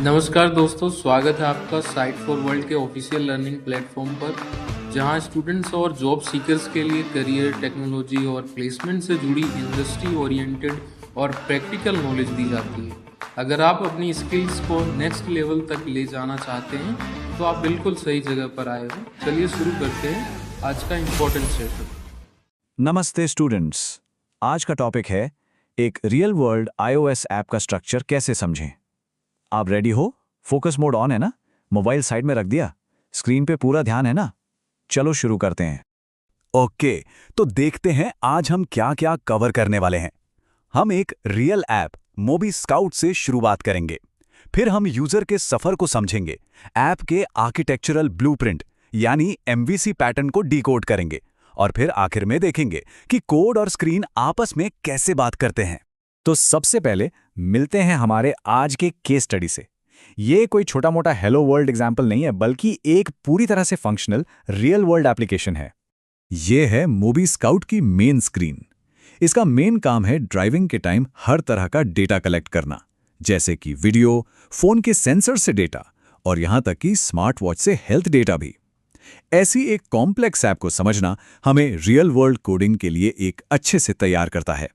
नमस्कार दोस्तों, स्वागत है आपका साइट फॉर वर्ल्ड के ऑफिशियल लर्निंग प्लेटफॉर्म पर, जहां स्टूडेंट्स और जॉब सीकर्स के लिए करियर, टेक्नोलॉजी और प्लेसमेंट से जुड़ी इंडस्ट्री ओरिएंटेड और प्रैक्टिकल नॉलेज दी जाती है। अगर आप अपनी स्किल्स को नेक्स्ट लेवल तक ले जाना चाहते हैं तो आप बिल्कुल सही जगह पर आए हो। चलिए शुरू करते हैं आज का इम्पोर्टेंट सेशन। नमस्ते स्टूडेंट्स, आज का टॉपिक है एक रियल वर्ल्ड iOS ऐप का स्ट्रक्चर कैसे समझें। आप रेडी हो? फोकस मोड ऑन है ना? मोबाइल साइड में रख दिया? स्क्रीन पे पूरा ध्यान है ना? चलो शुरू करते हैं। ओके, तो देखते हैं आज हम क्या क्या कवर करने वाले हैं। हम एक रियल ऐप मोबी स्काउट से शुरुआत करेंगे। फिर हम यूजर के सफर को समझेंगे, ऐप के आर्किटेक्चरल ब्लूप्रिंट यानी एमवीसी पैटर्न को डिकोड करेंगे, और फिर आखिर में देखेंगे कि कोड और स्क्रीन आपस में कैसे बात करते हैं। तो सबसे पहले मिलते हैं हमारे आज के केस स्टडी से। ये कोई छोटा मोटा हेलो वर्ल्ड एग्जाम्पल नहीं है, बल्कि एक पूरी तरह से फंक्शनल रियल वर्ल्ड एप्लीकेशन है। ये है मोबी स्काउट की मेन स्क्रीन। इसका मेन काम है ड्राइविंग के टाइम हर तरह का डेटा कलेक्ट करना, जैसे कि वीडियो, फोन के सेंसर से डेटा और यहां तक कि स्मार्ट वॉच से हेल्थ डेटा भी। ऐसी एक कॉम्प्लेक्स ऐप को समझना हमें रियल वर्ल्ड कोडिंग के लिए एक अच्छे से तैयार करता है।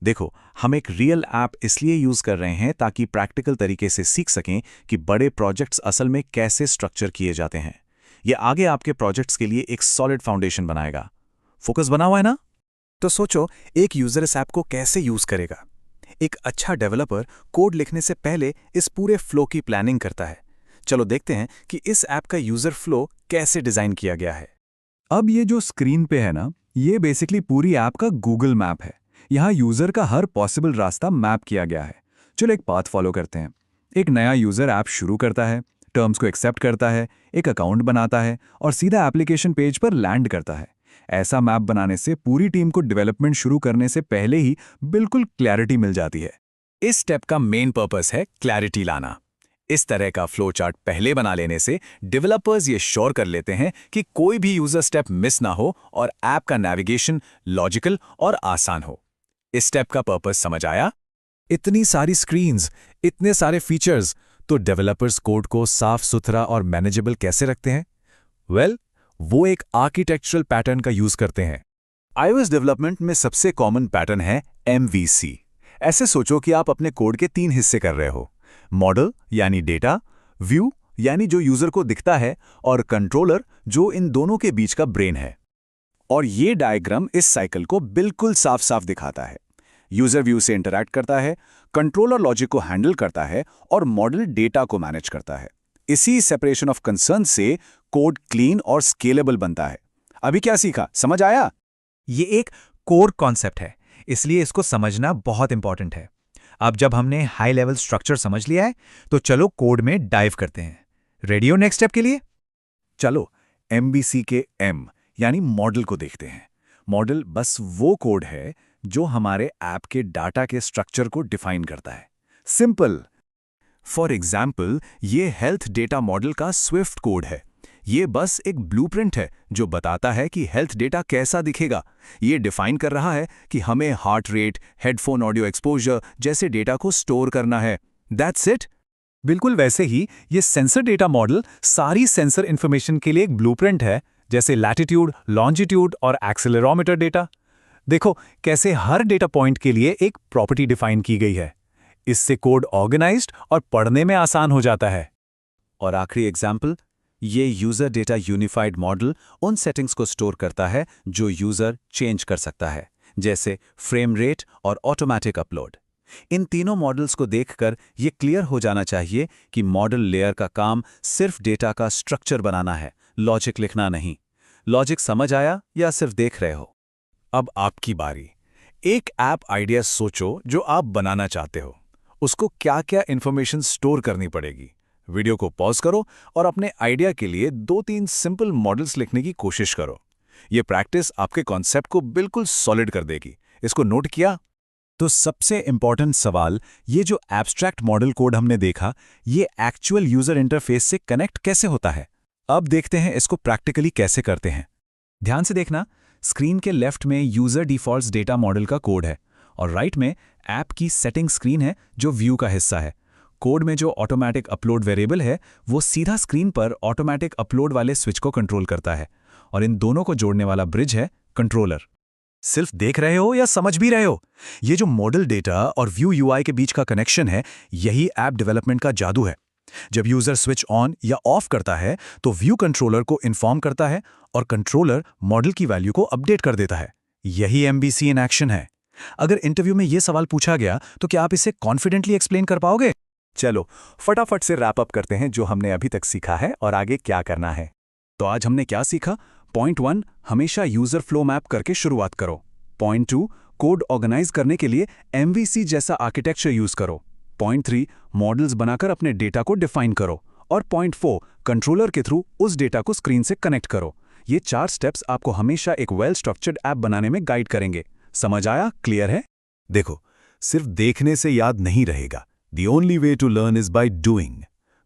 देखो, हम एक रियल ऐप इसलिए यूज कर रहे हैं ताकि प्रैक्टिकल तरीके से सीख सकें कि बड़े प्रोजेक्ट्स असल में कैसे स्ट्रक्चर किए जाते हैं। ये आगे आपके प्रोजेक्ट्स के लिए एक सॉलिड फाउंडेशन बनाएगा। फोकस बना हुआ है ना? तो सोचो, एक यूजर इस ऐप को कैसे यूज करेगा। एक अच्छा डेवलपर कोड लिखने से पहले इस पूरे फ्लो की प्लानिंग करता है। चलो देखते हैं कि इस ऐप का यूजर फ्लो कैसे डिजाइन किया गया है। अब ये जो स्क्रीन पे है ना, ये बेसिकली पूरी ऐप का गूगल मैप है। यहाँ यूजर का हर पॉसिबल रास्ता मैप किया गया है। चलो एक पाथ फॉलो करते हैं। एक नया यूजर ऐप शुरू करता है, टर्म्स को एक्सेप्ट करता है, एक अकाउंट बनाता है और सीधा एप्लीकेशन पेज पर लैंड करता है। ऐसा मैप बनाने से पूरी टीम को डेवलपमेंट शुरू करने से पहले ही बिल्कुल क्लैरिटी मिल जाती है। इस स्टेप का मेन पर्पस है क्लैरिटी लाना। इस तरह का फ्लो चार्ट पहले बना लेने से डेवलपर्स ये श्योर कर लेते हैं कि कोई भी यूजर स्टेप मिस ना हो और ऐप का नेविगेशन लॉजिकल और आसान हो। इस स्टेप का पर्पस समझ आया? इतनी सारी स्क्रीन्स, इतने सारे फीचर्स, तो डेवलपर्स कोड को साफ सुथरा और मैनेजेबल कैसे रखते हैं? वो एक आर्किटेक्चरल पैटर्न का यूज करते हैं। iOS डेवलपमेंट में सबसे कॉमन पैटर्न है MVC। ऐसे सोचो कि आप अपने कोड के 3 हिस्से कर रहे हो: मॉडल यानी डेटा, व्यू यानी जो यूजर को दिखता है, और कंट्रोलर जो इन दोनों के बीच का ब्रेन है। और ये डायग्राम इस साइकिल को बिल्कुल साफ साफ दिखाता है। यूजर व्यू से इंटरैक्ट करता है, कंट्रोलर लॉजिक को हैंडल करता है और मॉडल डेटा को मैनेज करता है। इसी सेपरेशन ऑफ कंसर्न से कोड क्लीन और स्केलेबल बनता है। अभी क्या सीखा, समझ आया? ये एक कोर कॉन्सेप्ट है, इसलिए इसको समझना बहुत इंपॉर्टेंट है। अब जब हमने हाई लेवल स्ट्रक्चर समझ लिया है, तो चलो कोड में डाइव करते हैं। रेडी हो नेक्स्ट स्टेप के लिए? चलो MVC के M यानी मॉडल को देखते हैं। मॉडल बस वो कोड है जो हमारे ऐप के डाटा के स्ट्रक्चर को डिफाइन करता है। सिंपल। फॉर एग्जाम्पल, ये हेल्थ डेटा मॉडल का स्विफ्ट कोड है। ये बस एक ब्लूप्रिंट है जो बताता है कि हेल्थ डेटा कैसा दिखेगा। ये डिफाइन कर रहा है कि हमें heart rate, headphone audio exposure जैसे डेटा को स्टोर करना है। That's it. बिल्कुल वैसे ही ये सेंसर डेटा मॉडल सारी सेंसर इंफॉर्मेशन के लिए एक ब्लूप्रिंट है, जैसे लैटिट्यूड, लॉन्जिट्यूड और एक्सेलेरोमीटर डेटा। देखो कैसे हर डेटा पॉइंट के लिए एक प्रॉपर्टी डिफाइन की गई है। इससे कोड ऑर्गेनाइज्ड और पढ़ने में आसान हो जाता है। और आखिरी एग्जाम्पल, ये यूजर डेटा यूनिफाइड मॉडल उन सेटिंग्स को स्टोर करता है जो यूजर चेंज कर सकता है, जैसे फ्रेम रेट और ऑटोमेटिक अपलोड। इन तीनों मॉडल्स को देखकर ये क्लियर हो जाना चाहिए कि मॉडल लेयर का काम सिर्फ डेटा का स्ट्रक्चर बनाना है, लॉजिक लिखना नहीं। लॉजिक समझ आया या सिर्फ देख रहे हो? अब आपकी बारी। एक ऐप आइडिया सोचो जो आप बनाना चाहते हो। उसको क्या क्या इंफॉर्मेशन स्टोर करनी पड़ेगी। वीडियो को पॉज करो और अपने आइडिया के लिए 2-3 सिंपल मॉडल्स लिखने की कोशिश करो। ये प्रैक्टिस आपके कॉन्सेप्ट को बिल्कुल सॉलिड कर देगी। इसको नोट किया? तो सबसे इंपॉर्टेंट सवाल, ये जो एब्स्ट्रैक्ट मॉडल कोड हमने देखा, ये एक्चुअल यूजर इंटरफेस से कनेक्ट कैसे होता है? अब देखते हैं इसको प्रैक्टिकली कैसे करते हैं। ध्यान से देखना, स्क्रीन के लेफ्ट में यूजर डिफॉल्ट्स डेटा मॉडल का कोड है और राइट में ऐप की सेटिंग स्क्रीन है जो व्यू का हिस्सा है। कोड में जो ऑटोमेटिक अपलोड वेरिएबल है वो सीधा स्क्रीन पर ऑटोमेटिक अपलोड वाले स्विच को कंट्रोल करता है, और इन दोनों को जोड़ने वाला ब्रिज है कंट्रोलर। सिर्फ देख रहे हो या समझ भी रहे हो? ये जो मॉडल डेटा और व्यू यूआई के बीच का कनेक्शन है, यही ऐप डेवलपमेंट का जादू है। जब यूजर स्विच ऑन या ऑफ करता है तो व्यू कंट्रोलर को इन्फॉर्म करता है और कंट्रोलर मॉडल की वैल्यू को अपडेट कर देता है। यही एमबीसी इन एक्शन है। अगर इंटरव्यू में यह सवाल पूछा गया तो क्या आप इसे कॉन्फिडेंटली एक्सप्लेन कर पाओगे? चलो फटाफट से रैप अप करते हैं जो हमने अभी तक सीखा है और आगे क्या करना है। तो आज हमने क्या सीखा? पॉइंट 1, हमेशा यूजर फ्लो मैप करके शुरुआत करो। पॉइंट 2, कोड ऑर्गेनाइज करने के लिए एमवीसी जैसा आर्किटेक्चर यूज करो। पॉइंट 3, मॉडल्स बनाकर अपने डेटा को डिफाइन करो। और पॉइंट 4, कंट्रोलर के थ्रू उस डेटा को स्क्रीन से कनेक्ट करो। ये 4 स्टेप्स आपको हमेशा एक वेल स्ट्रक्चर्ड ऐप बनाने में गाइड करेंगे। समझ आया? क्लियर है? देखो, सिर्फ देखने से याद नहीं रहेगा। The only way to learn is by doing।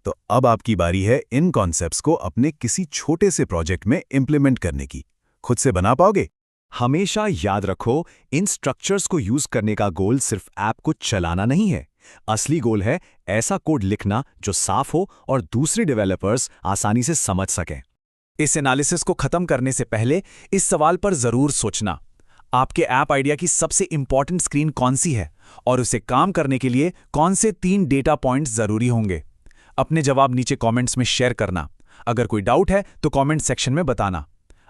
तो अब आपकी बारी है इन कॉन्सेप्ट्स को अपने किसी छोटे से प्रोजेक्ट में इंप्लीमेंट करने की। खुद से बना पाओगे? हमेशा याद रखो, इन स्ट्रक्चर्स को यूज करने का गोल सिर्फ ऐप को चलाना नहीं है। असली गोल है ऐसा कोड लिखना जो साफ हो और दूसरे डेवलपर्स आसानी से समझ सकें। इस एनालिसिस को खत्म करने से पहले इस सवाल पर जरूर सोचना, आपके ऐप आइडिया की सबसे इंपॉर्टेंट स्क्रीन कौन सी है और उसे काम करने के लिए कौन से 3 डेटा पॉइंट्स जरूरी होंगे। अपने जवाब नीचे कमेंट्स में शेयर करना। अगर कोई डाउट है तो कमेंट सेक्शन में बताना।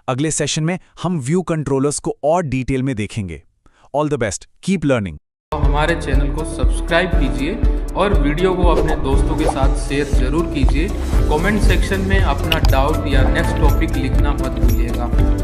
अगले सेशन में हम व्यू कंट्रोलर्स को और डिटेल में देखेंगे। All the best, keep learning. हमारे चैनल को सब्सक्राइब कीजिए और वीडियो को अपने दोस्तों के साथ शेयर जरूर कीजिए। कमेंट सेक्शन में अपना डाउट या नेक्स्ट टॉपिक लिखना मत भूलिएगा।